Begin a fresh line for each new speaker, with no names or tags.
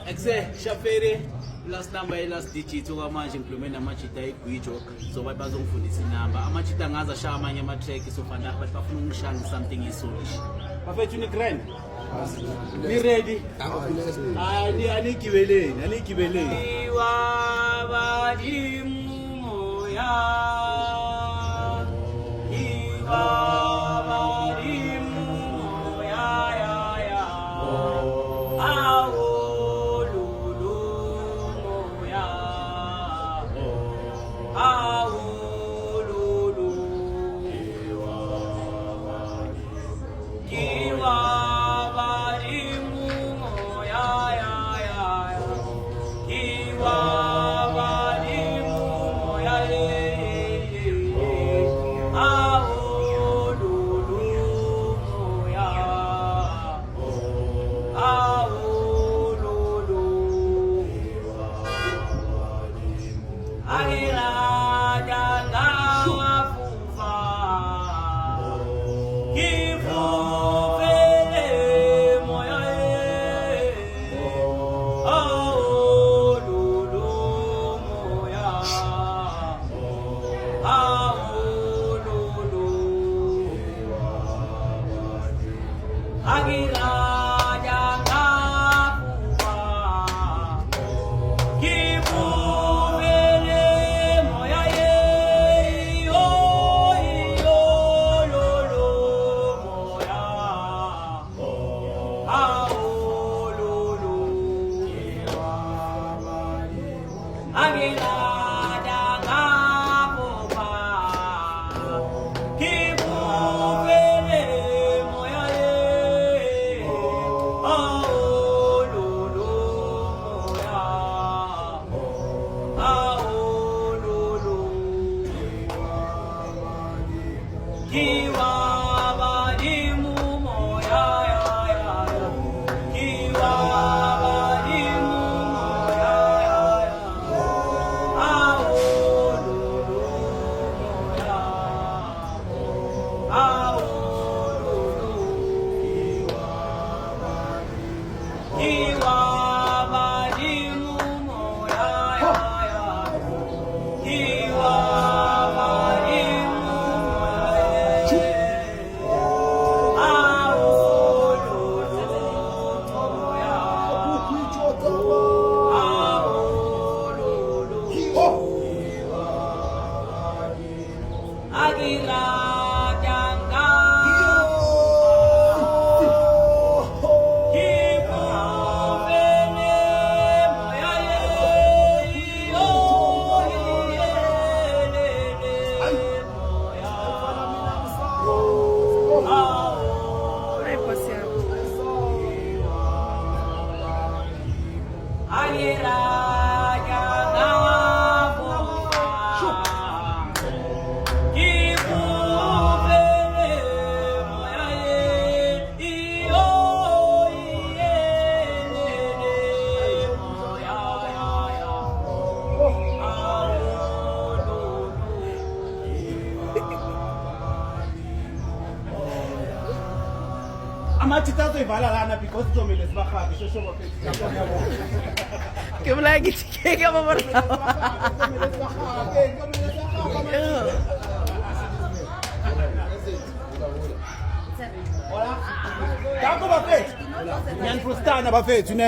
Exe Shafere last number last digit okwamanje ngikhulume namachita egwijo so bazongifundisa inamba amachita ngaza shaya amanye ama track so fana bathi bafuna ungishanga something isolish bafethu ni grand ni ready anikibeleni wa badimu moya
Amachitazo ivala lana because domile sibahabi shosho bafethu.
Ke bola ke tike ke ba bona.
Hola. Danko bafethu. Ngiyanifrustana bafethu ne.